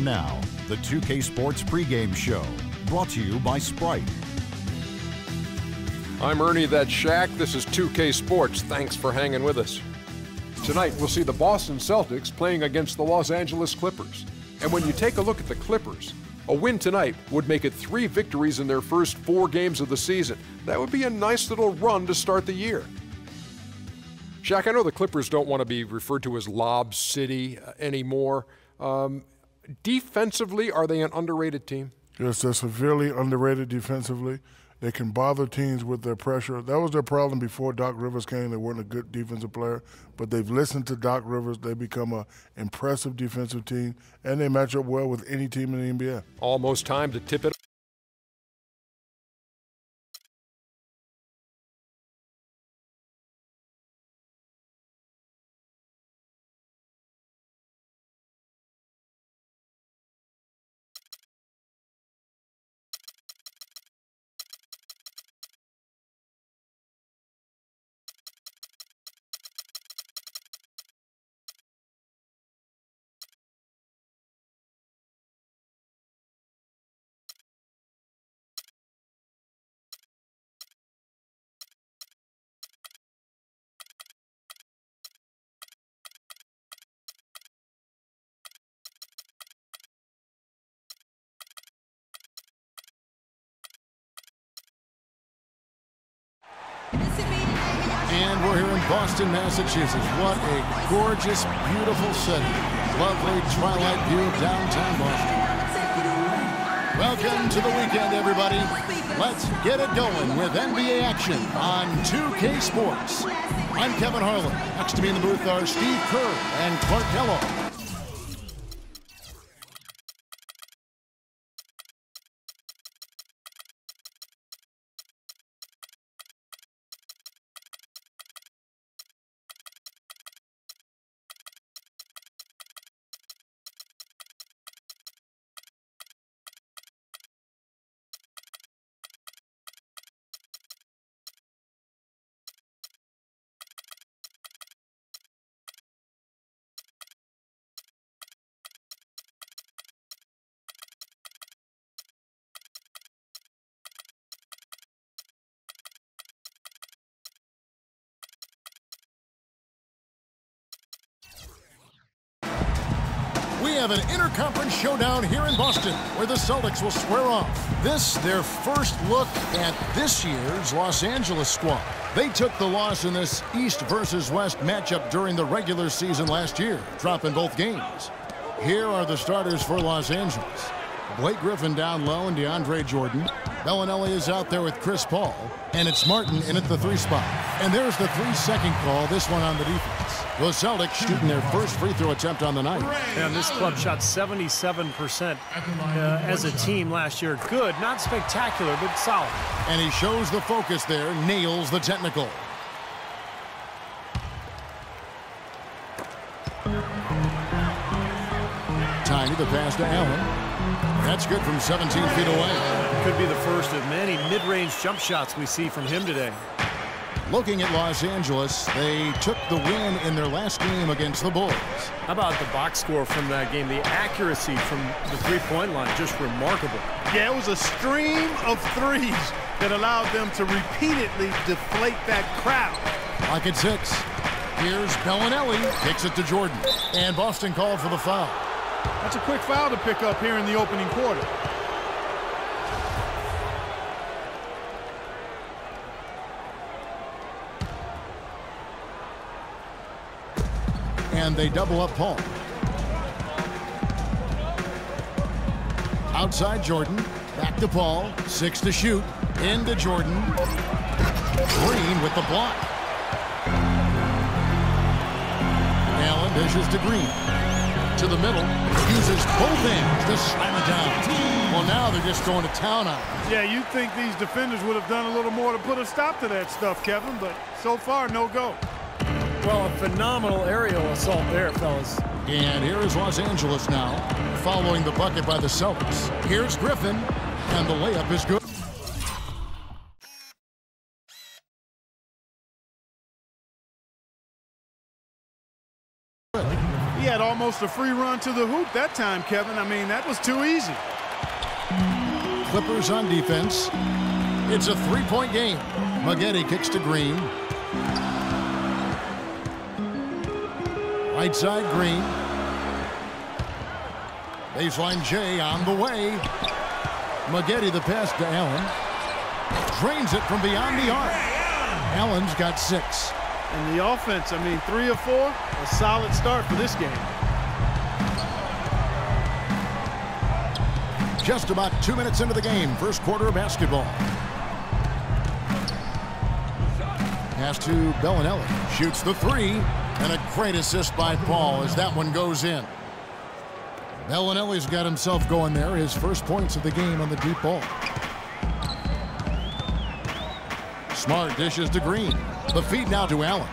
And now, the 2K Sports pregame show, brought to you by Sprite. I'm Ernie, that's Shaq. This is 2K Sports. Thanks for hanging with us. Tonight, we'll see the Boston Celtics playing against the Los Angeles Clippers. And when you take a look at the Clippers, a win tonight would make it 3 victories in their first 4 games of the season. That would be a nice little run to start the year. Shaq, I know the Clippers don't want to be referred to as Lob City anymore. Defensively, are they an underrated team? Yes, they're severely underrated defensively. They can bother teams with their pressure. That was their problem before Doc Rivers came. They weren't a good defensive player, but they've listened to Doc Rivers. They become an impressive defensive team, and they match up well with any team in the NBA. Almost time to tip it. And we're here in Boston, Massachusetts. What a gorgeous, beautiful city. Lovely twilight view of downtown Boston. Welcome to the weekend, everybody. Let's get it going with NBA action on 2K Sports. I'm Kevin Harlan. Next to me in the booth are Steve Kerr and Clark Kellogg. We have an interconference showdown here in Boston where the Celtics will square off. This, their first look at this year's Los Angeles squad. They took the loss in this East versus West matchup during the regular season last year, dropping both games. Here are the starters for Los Angeles. Blake Griffin down low and DeAndre Jordan. Bellinelli is out there with Chris Paul. And it's Martin in at the 3 spot. And there's the 3-second call, this one on the defense. The Celtics shooting their first free throw attempt on the night. And this club shot 77% as a team last year. Good, not spectacular, but solid. And he shows the focus there, nails the technical. Tiny, the pass to Allen. That's good from 17 feet away. Could be the first of many mid-range jump shots we see from him today. Looking at Los Angeles, they took the win in their last game against the Bulls. How about the box score from that game? The accuracy from the three-point line, just remarkable. Yeah, it was a stream of threes that allowed them to repeatedly deflate that crowd. Lock at 6. Here's Bellinelli, kicks it to Jordan. And Boston called for the foul. That's a quick foul to pick up here in the opening quarter. And they double up Paul. Outside Jordan, back to Paul, 6 to shoot, into Jordan. Green with the block. Allen dishes to Green. To the middle, uses both hands to slam it down. Well, now they're just going to town on it. Yeah, you'd think these defenders would have done a little more to put a stop to that stuff, Kevin, but so far, no go. Well, a phenomenal aerial assault there, fellas. And here is Los Angeles now, following the bucket by the Celtics. Here's Griffin, and the layup is good. He had almost a free run to the hoop that time, Kevin. I mean, that was too easy. Clippers on defense. It's a three-point game. Maggette kicks to Green. Right side, Green. Baseline J on the way. Maggette the pass to Allen. Drains it from beyond the arc. Allen's got 6. And the offense, I mean, 3 of 4, a solid start for this game. Just about 2 minutes into the game, first quarter of basketball. Pass to Bellinelli. Shoots the 3. And a great assist by Paul as that one goes in. Bellinelli's got himself going there. His first points of the game on the deep ball. Smart dishes to Green. The feed now to Allen.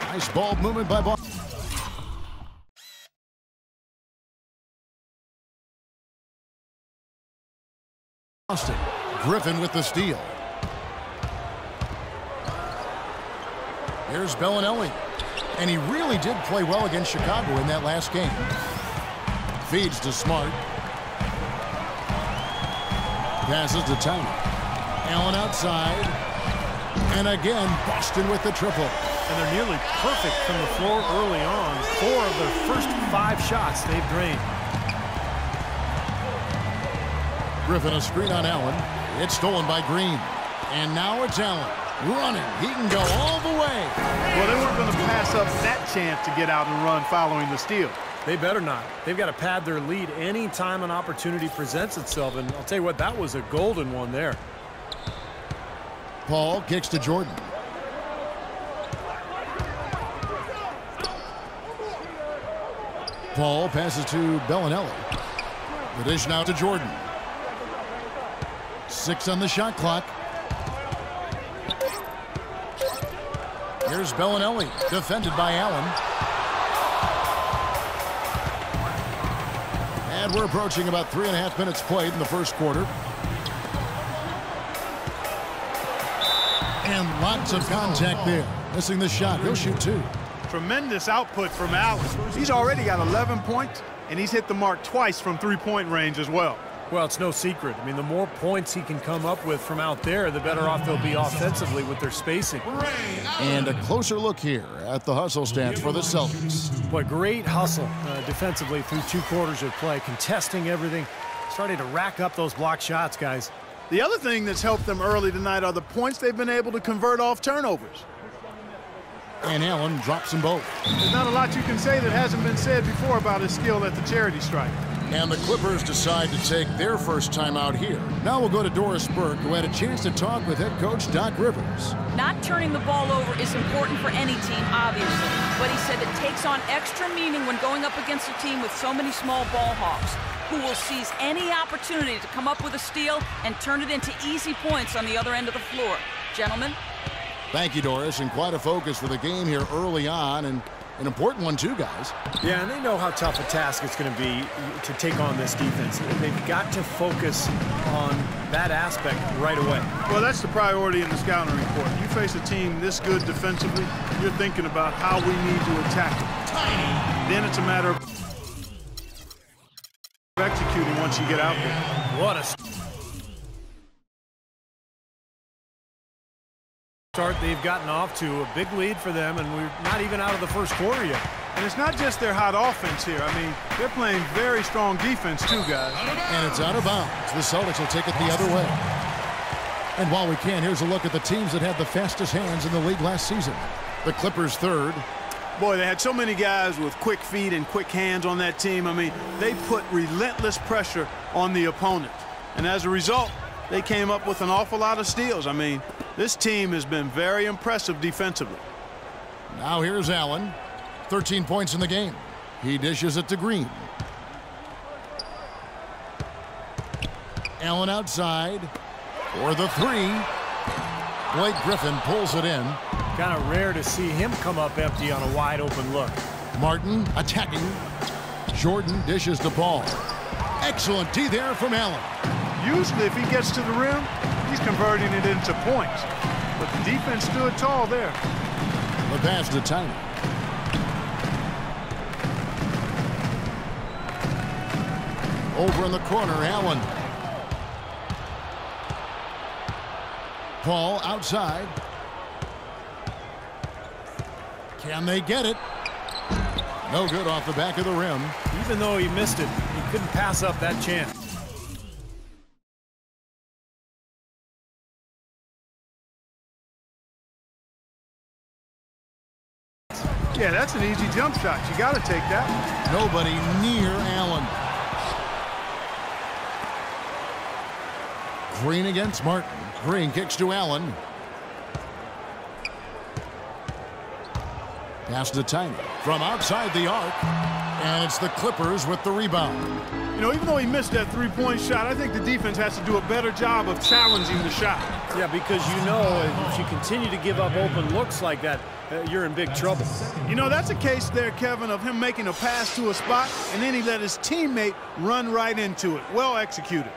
Nice ball movement by Boston. Griffin with the steal. Here's Bellinelli. And he really did play well against Chicago in that last game. Feeds to Smart. Passes to Tiny. Allen outside. And again, Boston with the triple. And they're nearly perfect from the floor early on. 4 of their first 5 shots they've drained. Griffin a screen on Allen. It's stolen by Green. And now it's Allen. Running. He can go all the way. Well, they weren't going to pass up that chance to get out and run following the steal. They better not. They've got to pad their lead anytime an opportunity presents itself. And I'll tell you what, that was a golden one there. Paul kicks to Jordan. Paul passes to Bellinelli. The dish now to Jordan. 6 on the shot clock. Here's Bellinelli, defended by Allen. And we're approaching about 3.5 minutes played in the first quarter. And lots of contact there. Missing the shot. He'll shoot 2. Tremendous output from Allen. He's already got 11 points, and he's hit the mark twice from three-point range as well. Well, it's no secret. I mean, the more points he can come up with from out there, the better off they'll be offensively with their spacing. And a closer look here at the hustle stats for the Celtics. What great hustle defensively through 2 quarters of play, contesting everything, starting to rack up those block shots, guys. The other thing that's helped them early tonight are the points they've been able to convert off turnovers. And Allen drops them both. There's not a lot you can say that hasn't been said before about his skill at the charity stripe. And the Clippers decide to take their first time out here. Now we'll go to Doris Burke, who had a chance to talk with head coach Doc Rivers. Not turning the ball over is important for any team, obviously. But he said it takes on extra meaning when going up against a team with so many small ball hawks, who will seize any opportunity to come up with a steal and turn it into easy points on the other end of the floor. Gentlemen? Thank you, Doris, and quite a focus for the game here early on, and an important one too, guys. Yeah, and they know how tough a task it's going to be to take on this defense. They've got to focus on that aspect right away. Well, that's the priority in the scouting report. You face a team this good defensively, you're thinking about how we need to attack it. Then it's a matter of executing once you get out there. What a start they've gotten off to. A big lead for them, and we're not even out of the first quarter yet. And it's not just their hot offense here. I mean, they're playing very strong defense too, guys. And it's out of bounds. The Celtics will take it the other way. And while we can, here's a look at the teams that had the fastest hands in the league last season. The Clippers third. Boy, they had so many guys with quick feet and quick hands on that team. I mean, they put relentless pressure on the opponent. And as a result, they came up with an awful lot of steals. I mean, this team has been very impressive defensively. Now here's Allen. 13 points in the game. He dishes it to Green. Allen outside for the 3. Blake Griffin pulls it in. Kind of rare to see him come up empty on a wide open look. Martin attacking. Jordan dishes the ball. Excellent D there from Allen. Usually if he gets to the rim, he's converting it into points. But the defense stood tall there. The pass to Tiny. Over in the corner, Allen. Paul outside. Can they get it? No good off the back of the rim. Even though he missed it, he couldn't pass up that chance. Yeah, that's an easy jump shot. You got to take that. Nobody near Allen. Green against Martin. Green kicks to Allen. Pass to Tiny from outside the arc. And it's the Clippers with the rebound. You know, even though he missed that three-point shot, I think the defense has to do a better job of challenging the shot. Yeah, because you know if you continue to give up open looks like that, you're in big trouble. You know, that's a case there, Kevin, of him making a pass to a spot, and then he let his teammate run right into it. Well executed.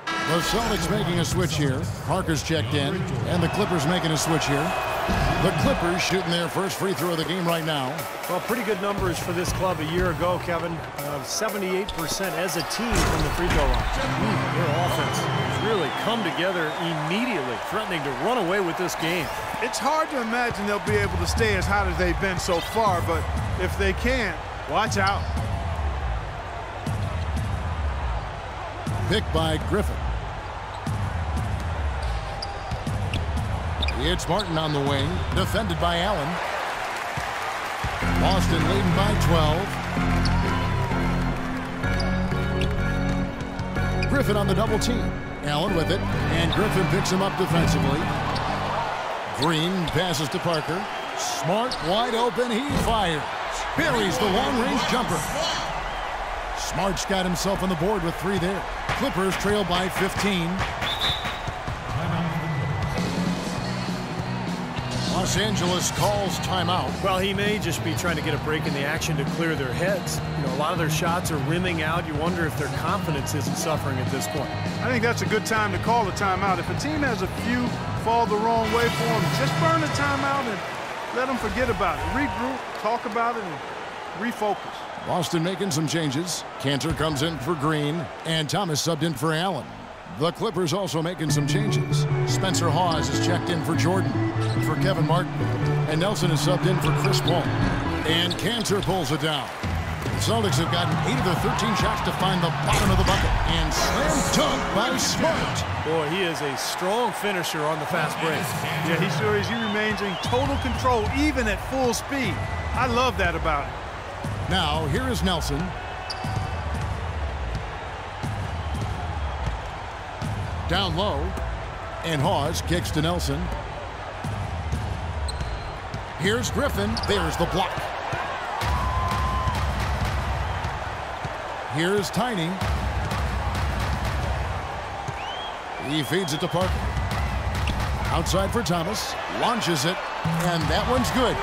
The Celtics making a switch here. Parker's checked in, and the Clippers making a switch here. The Clippers shooting their first free throw of the game right now. Well, pretty good numbers for this club a year ago, Kevin. 78% as a team from the free throw line. Their offense has really come together immediately, threatening to run away with this game. It's hard to imagine they'll be able to stay as hot as they've been so far, but if they can't, watch out. Picked by Griffin. It's Martin on the wing, defended by Allen. Boston leading by 12. Griffin on the double team. Allen with it, and Griffin picks him up defensively. Green passes to Parker. Smart wide open, he fires. Buries the long-range jumper. Smart's got himself on the board with 3 there. Clippers trail by 15. Los Angeles calls timeout. Well, he may just be trying to get a break in the action to clear their heads. You know, a lot of their shots are rimming out. You wonder if their confidence isn't suffering at this point. I think that's a good time to call the timeout. If a team has a few fall the wrong way for them, just burn the timeout and let them forget about it. Regroup, talk about it, and refocus. Boston making some changes. Cantor comes in for Green, and Thomas subbed in for Allen. The Clippers also making some changes. Spencer Hawes is checked in for Jordan, for Kevin Martin, and Nelson is subbed in for Chris Paul. And Cantor pulls it down. The Celtics have gotten 8 of their 13 shots to find the bottom of the bucket. And slam dunk by Smart. Boy, he is a strong finisher on the fast break. Yeah, he sure is. He remains in total control, even at full speed. I love that about him. Now, here is Nelson. Down low, and Hawes kicks to Nelson. Here's Griffin. There's the block. Here's Tiny. He feeds it to Parker. Outside for Thomas. Launches it, and that one's good.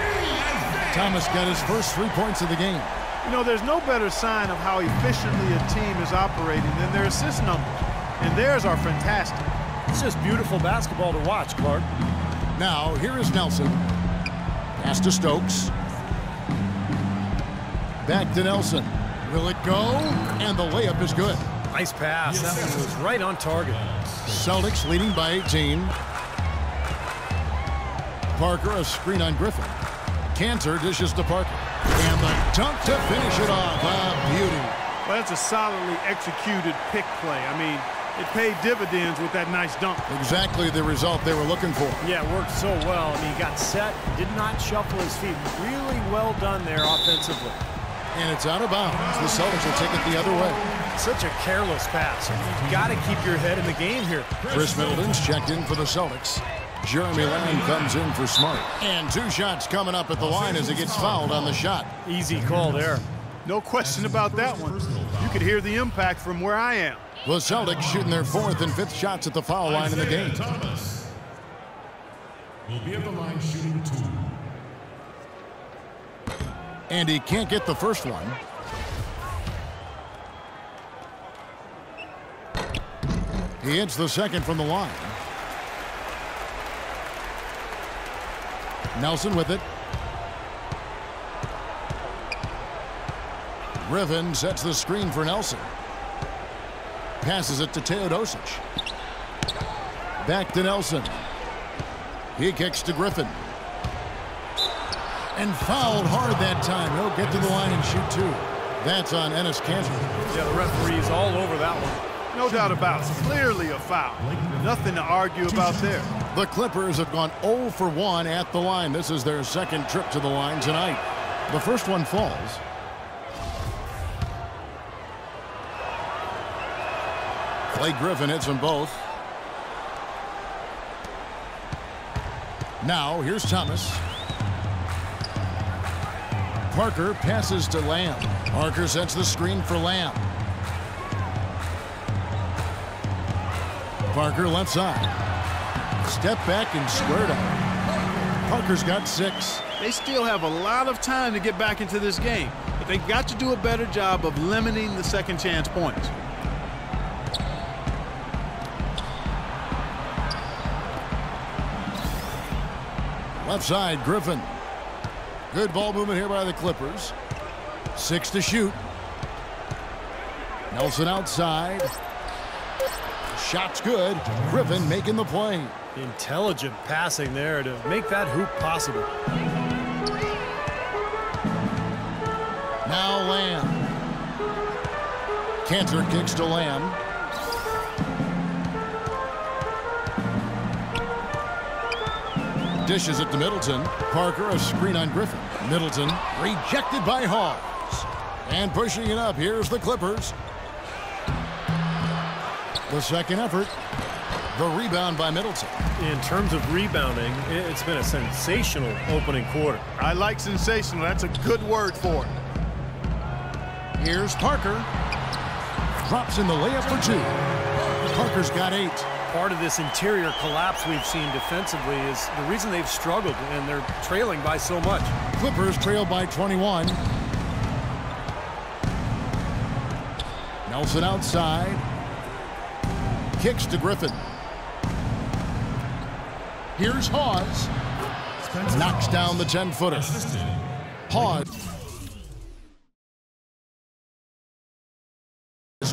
Thomas got his first 3 points of the game. You know, there's no better sign of how efficiently a team is operating than their assist numbers. And theirs are fantastic. It's just beautiful basketball to watch, Clark. Now, here is Nelson. Pass to Stokes. Back to Nelson. Will it go? And the layup is good. Nice pass. That one was right on target. Celtics leading by 18. Parker, a screen on Griffin. Cantor dishes to Parker. And the dunk to finish it off. A beauty. Well, that's a solidly executed pick play. I mean, it paid dividends with that nice dunk. Exactly the result they were looking for. Yeah, it worked so well. I mean, he got set, did not shuffle his feet. Really well done there offensively. And it's out of bounds. The Celtics will take it the other way. Such a careless pass. You've got to keep your head in the game here. Chris Middleton's checked in for the Celtics. Jeremy Lamb comes in for Smart. And 2 shots coming up at the line as he gets fouled on the shot. Easy call there. No question about that one. You could hear the impact from where I am. The Celtics shooting their 4th and 5th shots at the foul line in the game. Thomas will be at the line shooting 2. And he can't get the first one. He hits the second from the line. Nelson with it. Griffin sets the screen for Nelson. passes it to Teodosic. Back to Nelson. He kicks to Griffin. And fouled hard that time. He'll get to the line and shoot two. That's on Enes Kanter. Yeah, the referee's all over that one. No doubt about it. Clearly a foul. Nothing to argue about there. The Clippers have gone 0 for 1 at the line. This is their second trip to the line tonight. The first one falls. Clay Griffin hits them both. Now, here's Thomas. Parker passes to Lamb. Parker sets the screen for Lamb. Parker left side. Step back and squared up. Parker's got 6. They still have a lot of time to get back into this game, but they've got to do a better job of limiting the second chance points. Left side, Griffin. Good ball movement here by the Clippers. 6 to shoot. Nelson outside. Shot's good. Griffin making the play. Intelligent passing there to make that hoop possible. Now Lamb. Kanter kicks to Lamb. Dishes it to Middleton. Parker, a screen on Griffin. Middleton rejected by Hawes. And pushing it up, here's the Clippers. The second effort. The rebound by Middleton. In terms of rebounding, it's been a sensational opening quarter. I like sensational. That's a good word for it. Here's Parker. Drops in the layup for 2. Parker's got 8. Part of this interior collapse we've seen defensively is the reason they've struggled, and they're trailing by so much. Clippers trail by 21. Nelson outside. Kicks to Griffin. Here's Hawes. Knocks down the 10-footer. Hawes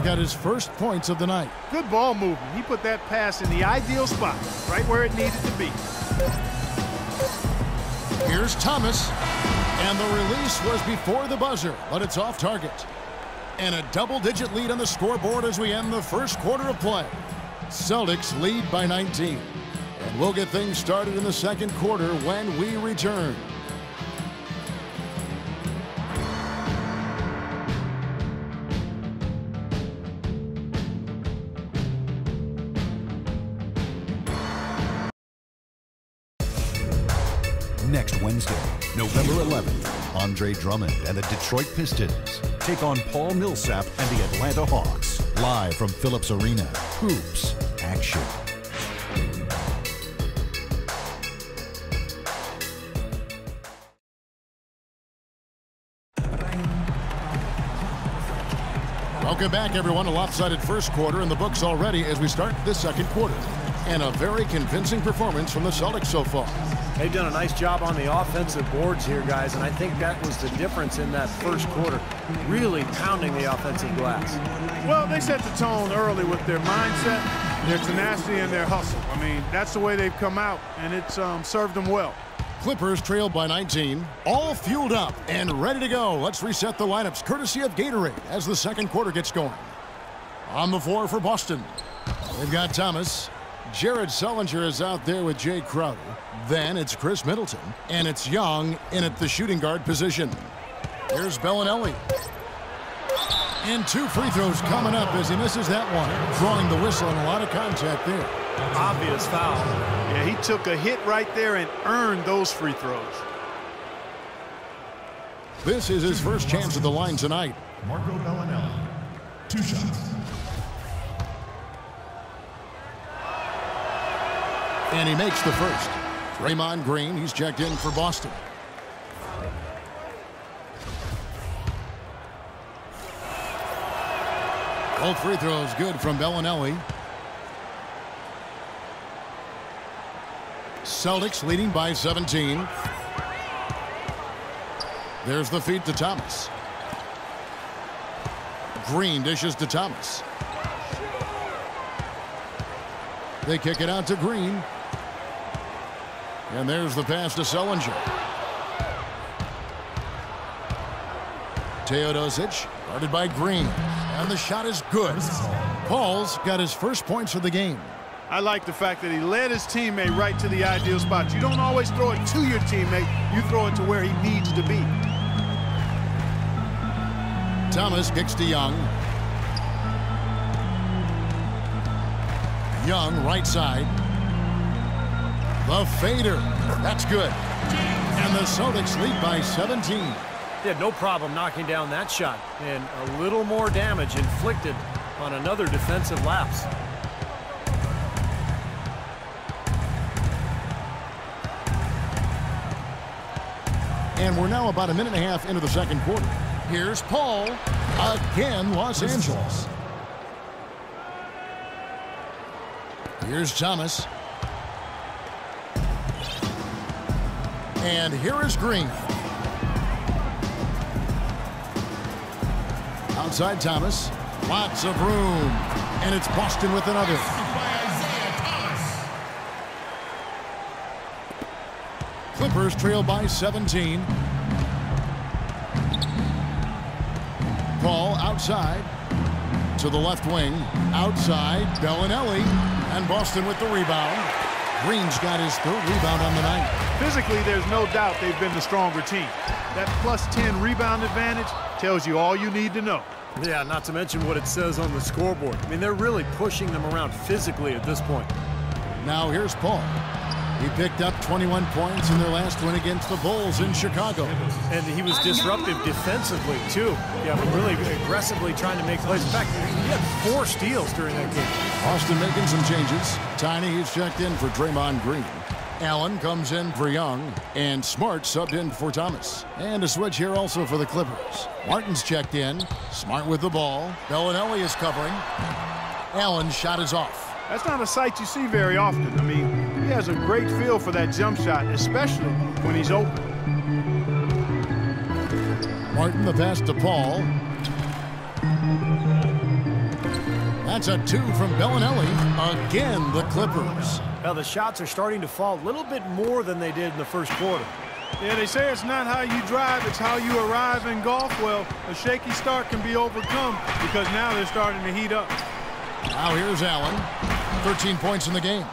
got his first points of the night. Good ball movement. He put that pass in the ideal spot, right where it needed to be. Here's Thomas. And the release was before the buzzer, but it's off target. And a double-digit lead on the scoreboard as we end the first quarter of play. Celtics lead by 19. And we'll get things started in the second quarter when we return. Next Wednesday, November 11th, Andre Drummond and the Detroit Pistons take on Paul Millsap and the Atlanta Hawks. Live from Phillips Arena. Hoops action. Welcome back, everyone. A lopsided first quarter in the books already as we start this second quarter. And a very convincing performance from the Celtics so far. They've done a nice job on the offensive boards here, guys, and I think that was the difference in that first quarter, really pounding the offensive glass. Well, they set the tone early with their mindset, their tenacity, and their hustle. I mean, that's the way they've come out, and it's served them well. Clippers trailed by 19, all fueled up and ready to go. Let's reset the lineups courtesy of Gatorade as the second quarter gets going. On the floor for Boston, they've got Thomas. Jared Sullinger is out there with Jay Crowder. Then it's Chris Middleton. And it's Young in at the shooting guard position. Here's Bellinelli. And 2 free throws coming up as he misses that one. Drawing the whistle and a lot of contact there. Obvious foul. Yeah, he took a hit right there and earned those free throws. This is his first chance at the line tonight. Marco Bellinelli, 2 shots. And he makes the first. Draymond Green, he's checked in for Boston. Both free throws good from Bellinelli. Celtics leading by 17. There's the feed to Thomas. Green dishes to Thomas. They kick it out to Green. And there's the pass to Sullinger. Teodosic, guarded by Green. And the shot is good. Paul's got his first points of the game. I like the fact that he led his teammate right to the ideal spot. You don't always throw it to your teammate. You throw it to where he needs to be. Thomas kicks to Young. Young, right side. The fader. That's good. And the Celtics lead by 17. He had no problem knocking down that shot. And a little more damage inflicted on another defensive lapse. And we're now about a minute and a half into the second quarter. Here's Paul. Again, Los Angeles. Here's Thomas. And here is Green. Outside Thomas. Lots of room. And it's Boston with another. Clippers trail by 17. Paul outside to the left wing. Outside, Bellinelli. And Boston with the rebound. Green's got his third rebound on the night. Physically, there's no doubt they've been the stronger team. That plus 10 rebound advantage tells you all you need to know. Yeah, not to mention what it says on the scoreboard. I mean, they're really pushing them around physically at this point. Now here's Paul. He picked up 21 points in their last win against the Bulls in Chicago. And he was disruptive defensively, too. Yeah, but really aggressively trying to make plays. In fact, he had 4 steals during that game. Boston making some changes. Tiny, he's checked in for Draymond Green. Allen comes in for Young. And Smart subbed in for Thomas. And a switch here also for the Clippers. Martin's checked in. Smart with the ball. Bellinelli is covering. Allen's shot is off. That's not a sight you see very often. I mean, he has a great feel for that jump shot, especially when he's open. Martin, the pass to Paul. That's a 2 from Bellinelli. Again, the Clippers. Now, the shots are starting to fall a little bit more than they did in the first quarter. Yeah, they say it's not how you drive, it's how you arrive in golf. Well, a shaky start can be overcome because now they're starting to heat up. Now here's Allen. 13 points in the game.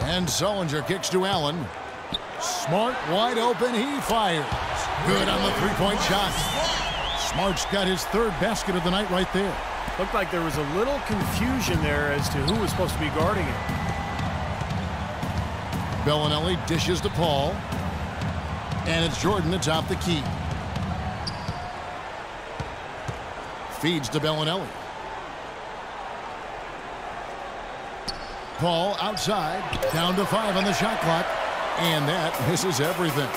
And Sullinger kicks to Allen. Smart wide open. He fires. Good on the three-point shot. Smart's got his third basket of the night right there. Looked like there was a little confusion there as to who was supposed to be guarding it. Bellinelli dishes to Paul. And it's Jordan to top the key. Feeds to Bellinelli. Paul outside, down to 5 on the shot clock, and that misses everything.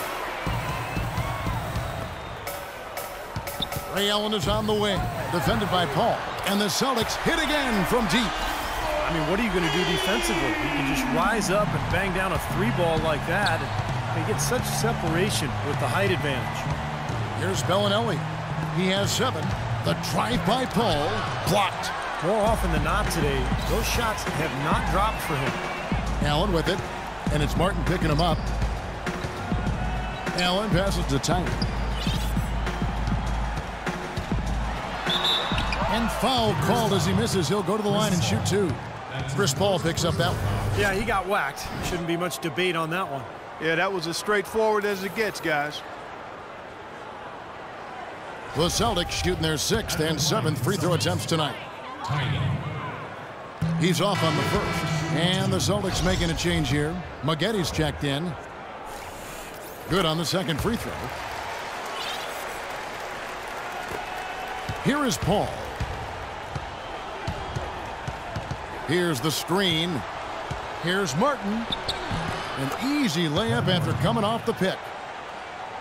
Ray Allen is on the wing, defended by Paul, and the Celtics hit again from deep. I mean, what are you going to do defensively? You can just rise up and bang down a 3-ball like that, and they get such separation with the height advantage. Here's Bellinelli. He has 7. The drive by Paul, blocked. More often than not today, those shots have not dropped for him. Allen with it, and it's Martin picking him up. Allen passes to Tiny. And foul called as he misses. He'll go to the line and shoot 2. Chris Paul picks up that one. Yeah, he got whacked. Shouldn't be much debate on that one. Yeah, that was as straightforward as it gets, guys. The Celtics shooting their 6th and 7th free throw attempts tonight. He's off on the first. And the Celtics making a change here. Maggetti's checked in. Good on the second free throw. Here is Paul. Here's the screen. Here's Martin. An easy layup after coming off the pick.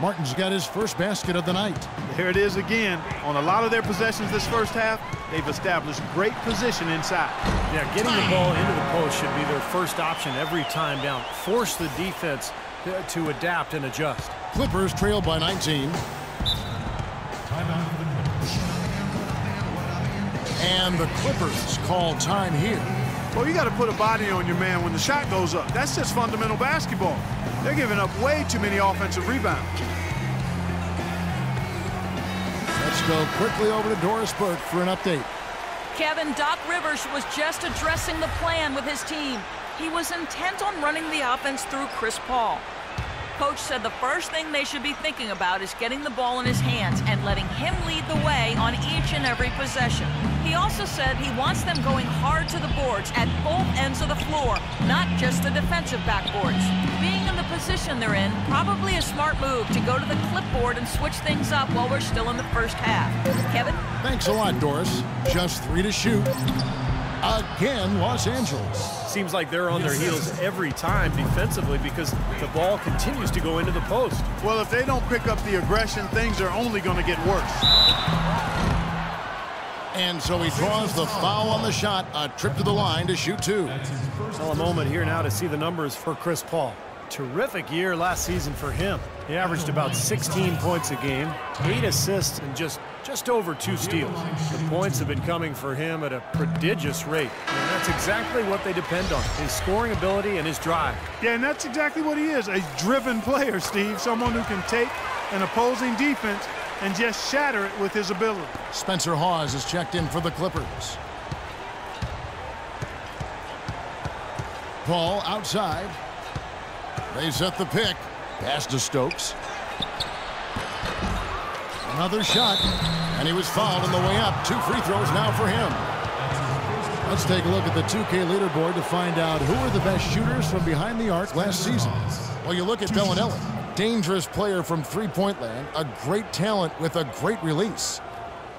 Martin's got his first basket of the night. There it is again. On a lot of their possessions this first half, they've established great position inside. Yeah, getting the ball into the post should be their first option every time down. Force the defense to adapt and adjust. Clippers trail by 19. And the Clippers call time here. Well, you got to put a body on your man when the shot goes up. That's just fundamental basketball. They're giving up way too many offensive rebounds. Let's go quickly over to Doris Burke for an update. Kevin, Doc Rivers was just addressing the plan with his team. He was intent on running the offense through Chris Paul. Coach said the first thing they should be thinking about is getting the ball in his hands and letting him lead the way on each and every possession. He also said he wants them going hard to the boards at both ends of the floor, not just the defensive backboards. Being in the position they're in, probably a smart move to go to the clipboard and switch things up while we're still in the first half. Kevin? Thanks a lot, Doris. Just 3 to shoot. Again, Los Angeles. Seems like they're on their heels every time defensively because the ball continues to go into the post. Well, if they don't pick up the aggression, things are only going to get worse. And so he draws the foul on the shot. A trip to the line to shoot 2. Well, a moment here now to see the numbers for Chris Paul. Terrific year last season for him. He averaged about 16 points a game, 8 assists, and just over 2 steals. The points have been coming for him at a prodigious rate. And that's exactly what they depend on, his scoring ability and his drive. Yeah, and that's exactly what he is, a driven player, Steve. Someone who can take an opposing defense and just shatter it with his ability. Spencer Hawes is checked in for the Clippers. Paul outside. They set the pick. Pass to Stokes. Another shot, and he was fouled on the way up. 2 free throws now for him. Let's take a look at the 2K leaderboard to find out who are the best shooters from behind the arc last season. Well, you look at Bellinelli, dangerous player from three-point land, a great talent with a great release.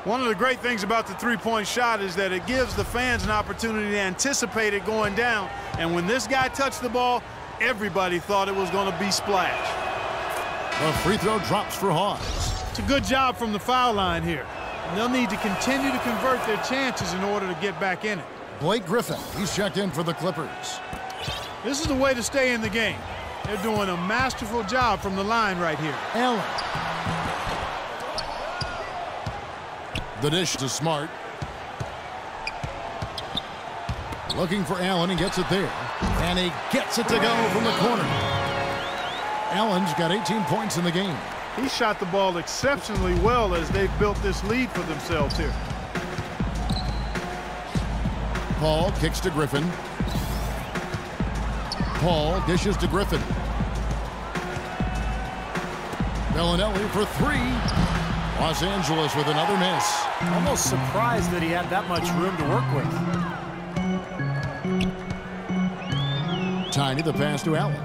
One of the great things about the three-point shot is that it gives the fans an opportunity to anticipate it going down. And when this guy touched the ball, everybody thought it was going to be splash. The free throw drops for Hawes. It's a good job from the foul line here. And they'll need to continue to convert their chances in order to get back in it. Blake Griffin, he's checked in for the Clippers. This is the way to stay in the game. They're doing a masterful job from the line right here. Allen. The dish to Smart. Looking for Allen, he gets it there. And he gets it to go from the corner. Allen's got 18 points in the game. He shot the ball exceptionally well as they've built this lead for themselves here. Paul kicks to Griffin. Paul dishes to Griffin. Bellinelli for 3. Los Angeles with another miss. Almost surprised that he had that much room to work with. Tiny, the pass to Allen.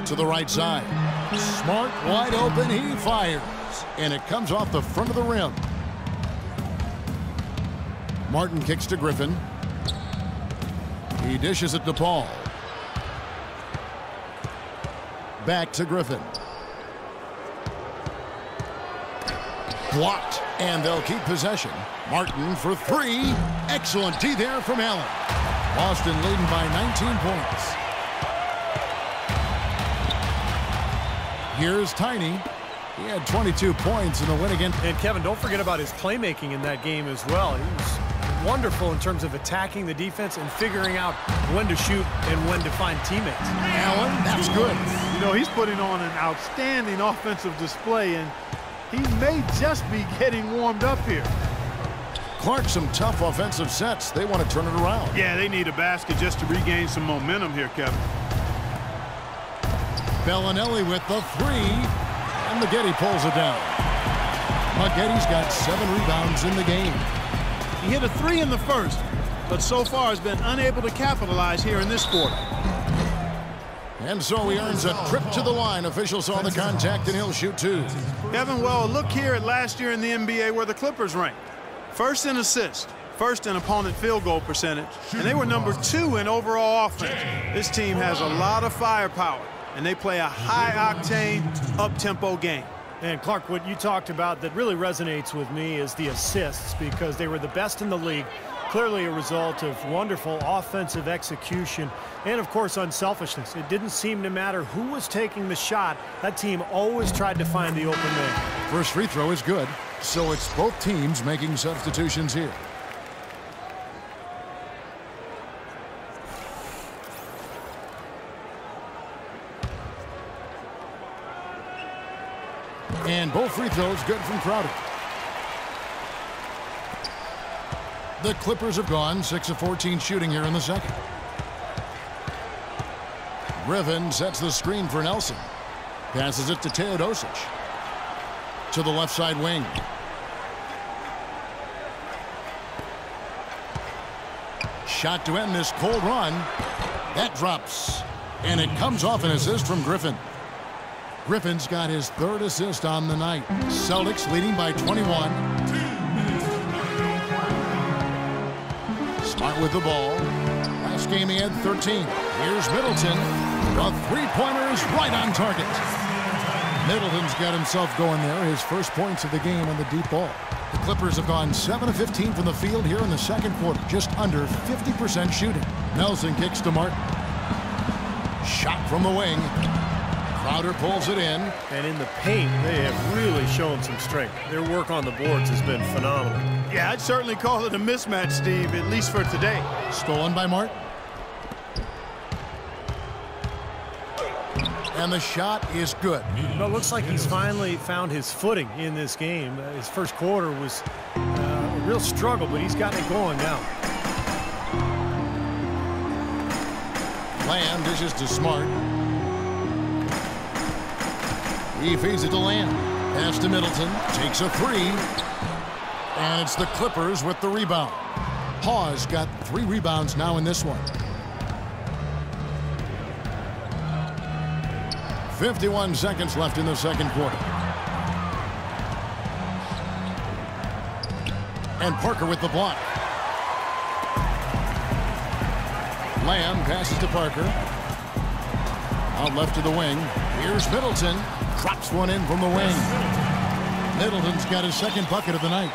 To the right side. Smart, wide open, he fires. And it comes off the front of the rim. Martin kicks to Griffin. He dishes it to Paul. Back to Griffin. Blocked, and they'll keep possession. Martin for 3. Excellent D there from Allen. Boston leading by 19 points. Here's Tiny. He had 22 points in the win again. And Kevin, don't forget about his playmaking in that game as well. He was wonderful in terms of attacking the defense and figuring out when to shoot and when to find teammates. Allen, that's good. You know, he's putting on an outstanding offensive display, and he may just be getting warmed up here. Clark, some tough offensive sets. They want to turn it around. Yeah, they need a basket just to regain some momentum here, Kevin. Bellinelli with the 3, and Maggette pulls it down. Maggette's got 7 rebounds in the game. He hit a 3 in the first, but so far has been unable to capitalize here in this quarter. And so he earns a trip to the line. Officials saw the contact, and he'll shoot 2. Kevin, well, look here at last year in the NBA where the Clippers ranked. First in assists, first in opponent field goal percentage, and they were number 2 in overall offense. This team has a lot of firepower, and they play a high-octane, up-tempo game. And Clark, what you talked about that really resonates with me is the assists, because they were the best in the league. Clearly a result of wonderful offensive execution and, of course, unselfishness. It didn't seem to matter who was taking the shot. That team always tried to find the open man. First free throw is good, so it's both teams making substitutions here. And both free throws good from Crowder. The Clippers have gone 6 of 14 shooting here in the second. Griffin sets the screen for Nelson. Passes it to Teodosic. To the left side wing. Shot to end this cold run. That drops. And it comes off an assist from Griffin. Griffin's got his 3rd assist on the night. Celtics leading by 21. Smart with the ball. Last game he had 13. Here's Middleton. The three-pointer is right on target. Middleton's got himself going there. His first points of the game on the deep ball. The Clippers have gone 7 of 15 from the field here in the second quarter. Just under 50% shooting. Nelson kicks to Martin. Shot from the wing. Crowder pulls it in. And in the paint, they have really shown some strength. Their work on the boards has been phenomenal. Yeah, I'd certainly call it a mismatch, Steve, at least for today. Stolen by Martin. And the shot is good. Well, it looks like he's finally found his footing in this game. His first quarter was a real struggle, but he's gotten it going now. Lamb dishes to Smart. He feeds it to Lamb. Pass to Middleton. Takes a three. And it's the Clippers with the rebound. Hawes got 3 rebounds now in this one. 51 seconds left in the second quarter. And Parker with the block. Lamb passes to Parker. Out left to the wing. Here's Middleton. Drops one in from the wing. Middleton's got his second bucket of the night.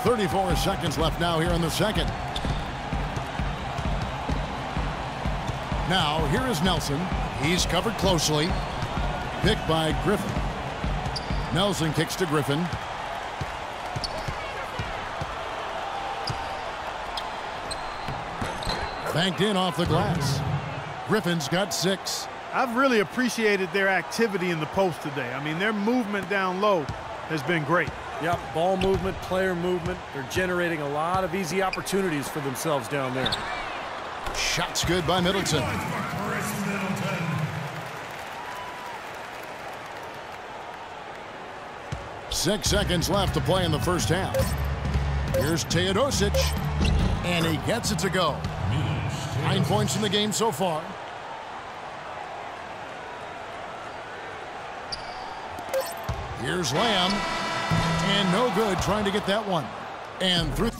34 seconds left now here in the second. Now, here is Nelson. He's covered closely. Picked by Griffin. Nelson kicks to Griffin. Banked in off the glass. Griffin's got 6. I've really appreciated their activity in the post today. I mean, their movement down low has been great. Yep, ball movement, player movement. They're generating a lot of easy opportunities for themselves down there. Shot's good by Middleton. 6 seconds left to play in the first half. Here's Teodosic. And he gets it to go. 9 points in the game so far. Here's Lamb. And no good trying to get that one. And through.